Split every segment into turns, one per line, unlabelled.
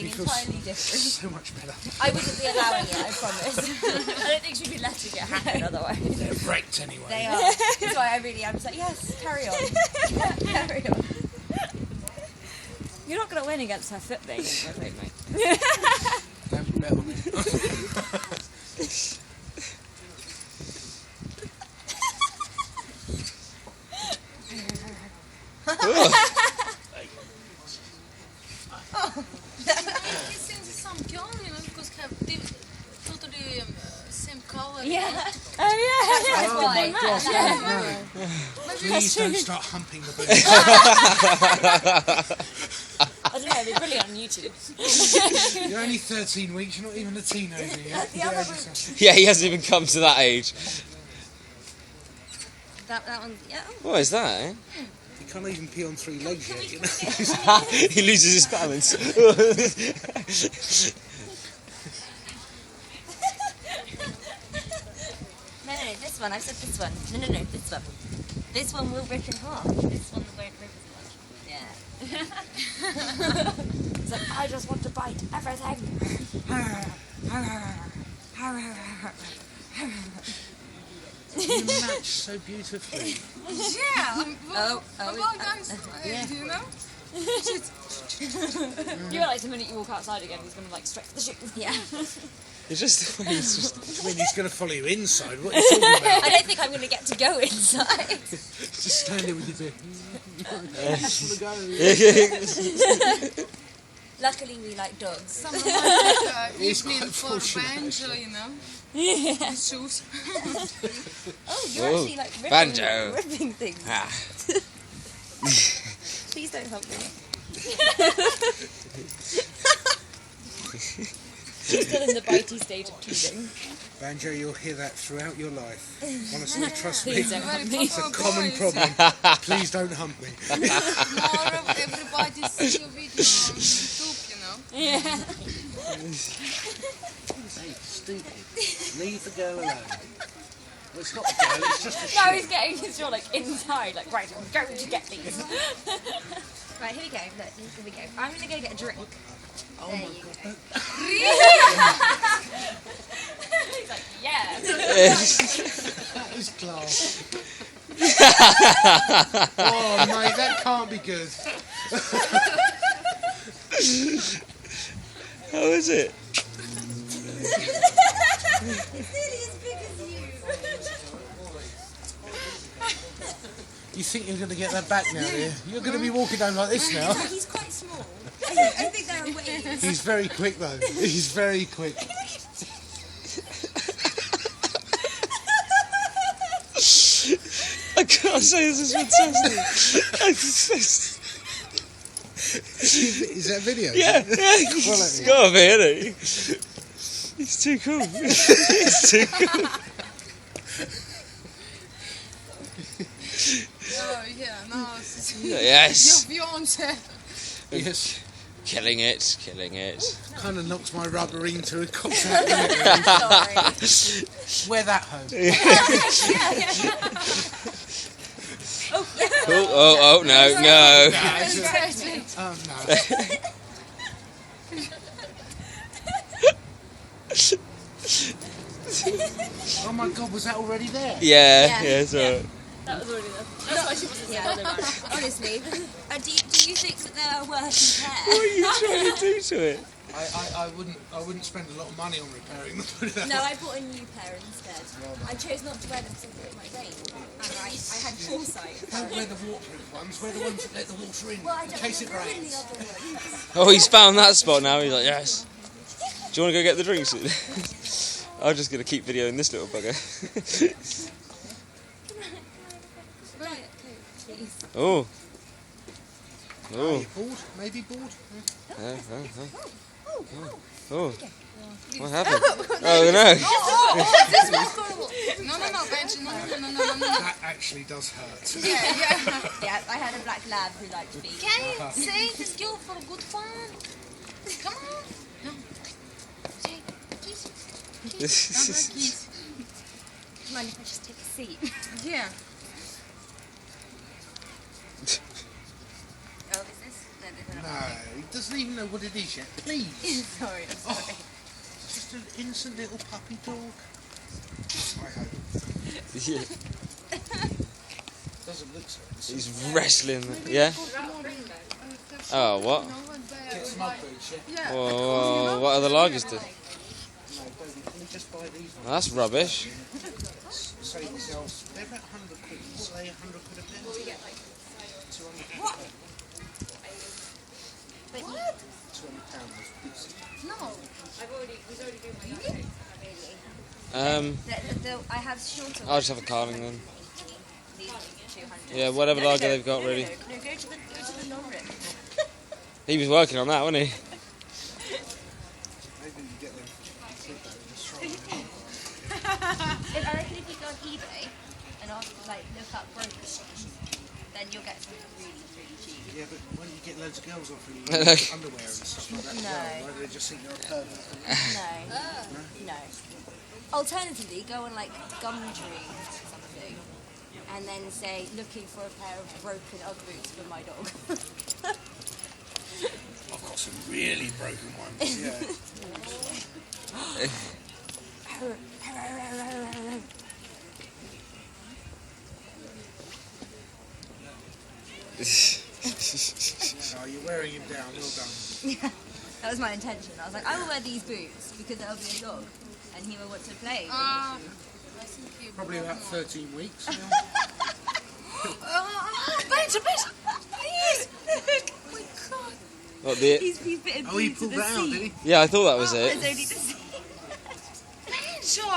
something entirely different.
So much better.
I wouldn't be allowing it, I promise. I don't think she'd be letting it happen otherwise.
They're wrecked anyway.
They are. That's why I really am just like, yes, carry on. Carry on.
You're not going to win against her foot being in the mate.
Don't bet on me.
It seems some girl, because have totally same color.
Yeah. Oh, yeah.
That's why.
Gosh, no. Please don't start humping the booty.
I don't know, it'd be brilliant on YouTube.
You're only 13 weeks, you're not even a teenager yet.
Yeah, he hasn't even come to that age.
That one's, yeah.
What is that, eh?
You can't even pee on 3 legs yet, you know.
He loses his balance.
No, this one. I've said this one. No, this one. This one will rip in half. This one won't rip as much. Yeah.
It's like, I just want to bite everything.
You match so beautifully.
Yeah.
Oh,
Guys, you know?
You realise the minute you walk outside again, he's going to like straight for the shoe.
yeah.
It's just the way he's just...
I mean, he's going to follow you inside. What are you talking about?
I don't think I'm going to get to go inside.
Just stand there with your beer.
Luckily, we like dogs.
Someone
It's
evening
quite
for
fortunate.
banjo, you know?
Yeah.
His shoes.
Oh, you're
Whoa.
actually like
Banjo.
ripping things.
Ah.
Please don't help me.
She's still in the bitey stage of pleading.
Banjo, you'll hear that throughout your life. Honestly, trust me.
Please don't hump me.
It's a common problem. Please don't hump me.
Tomorrow, everybody sees your video on YouTube, you know?
Yeah.
Hey, stupid. Leave the girl alone. Well, it's not a girl, it's just a
Now
shit.
he's getting his jaw like inside, like, right, I'm going to get these.
Right, here we go. Look, here we go. I'm going to go get a drink.
Oh
There
my
you
god.
He's like, yeah.
That is class. Oh, mate, that can't be good.
How is it?
It's nearly as big as you.
You think you're going to get that back now, yeah? You're going to be walking down like this now.
He's quite small. I think there are ways.
He's very quick, though. He's very quick.
I can't say this is fantastic.
Is that a video?
Yeah, he's got to be, isn't he? He's too cool. He's too cool.
Oh, yeah, no.
Yes.
Your fiance.
Yes.
Killing it, killing it.
Kind of knocks my rubber into a cocktail. Really. Wear that home.
Oh, no.
Oh, no. Oh my god, was that already there?
Yeah, so...
That was already there. That's why she wasn't saying
Yeah,
about it.
honestly. Do you think that they're worth repair?
What are you trying to do to it?
I wouldn't spend a lot of money on repairing them. Put it that
No,
way.
I bought a new pair instead. I chose not to wear them because it might rain. And I had foresight.
Don't wear the waterproof ones, wear the ones that let the water in,
Well, I
in
don't
case it
want to ruin
rains.
the other ones.
Oh, he's found that spot now. He's like, yes. Do you want to go get the drinks? I'm just going to keep videoing this little bugger.
Right, please.
Oh.
Are
Oh.
you bored? Maybe bored?
Oh. What happened? Oh, no.
This one's horrible.
No, Benji, no.
That actually does hurt.
Yeah, I had a black lab who liked feet.
Can you say this girl for a good fun? Come on. No. Say, kiss. Kiss.
Do you mind if I just take a seat?
Yeah.
Oh, is this? No, this is
No,
not.
you doesn't even know what it is yet. Please.
Sorry, I'm sorry.
Just an innocent little puppy dog. I hope.
Yeah.
Doesn't look so innocent.
He's wrestling. Yeah. Oh, what?
Get some Ugg boots, yeah?
Whoa, what other lagers do?
No, don't. Can we just buy these ones?
That's rubbish.
Say themselves, they're about 100 quid. Say 100 quid a pair. 200 quid.
What? But what?
200 pounds.
No.
I have shorter
I'll just have a Carling then.
These are 200.
Yeah, whatever lager they've got ready.
No, go to the non-rip.
He was working on that, wasn't he?
Maybe you get them for cheap though. Just try them.
I reckon if you go on eBay and ask, like, look up brokers, then you'll get something really, really cheap.
Yeah, but why don't you get loads of girls offering you underwear and stuff like that as
No.
well? Why do they just think you're a pervert?
No. Alternatively, go on like Gumtree or something, and then say looking for a pair of broken Ugg boots for my dog.
I've got some really broken ones. Yeah. Oh, you're wearing him down. Well done.
Yeah, that was my intention. I was like, I will wear these boots because there'll be a dog, and he will want to play.
Probably about 13 weeks.
Benja, please! Oh my god.
What, the...
He's bitten
Oh, he
through to
pulled
the
that out,
seat.
did he?
Yeah, I thought that was
There's
it.
only the seat.
Benja!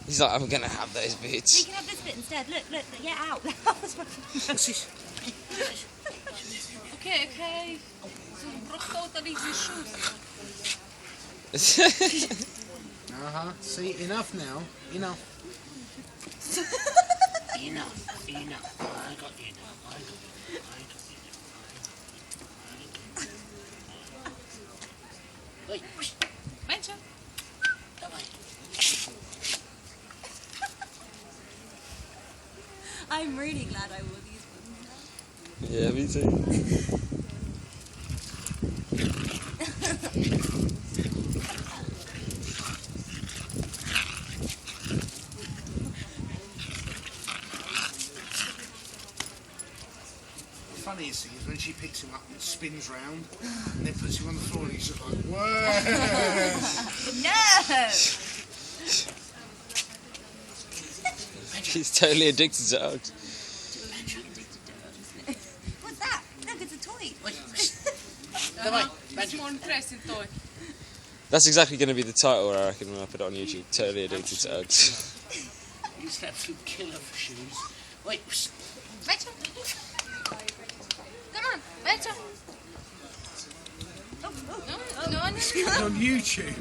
He's like, I'm gonna have those
You
boots.
can have this bit instead. Look, get out.
What's this?
Okay. So broke out of these shoes.
See, enough now. Enough. Enough. I got enough. Wait.
Benja.
I'm really glad I wore these ones.
Yeah, me too.
The funniest thing is when she picks him up and spins round and then puts him on the floor and he's just like, whoa!
No!
He's totally addicted to Uggs.
What's that? Look, it's a toy.
Small pressing toy.
That's exactly going to be the title, I reckon, when I put it on YouTube. Totally addicted to Uggs.
He's absolute killer for shoes. Wait.
Benja. Come on, Benja. No.
On YouTube.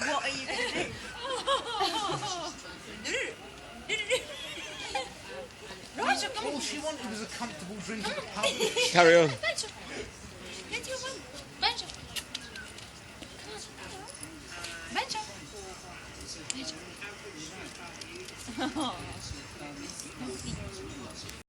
What are you going to do?
All she wanted was a comfortable drink at the pub.
Carry on.
Benja. Get your one. Benja. Benja.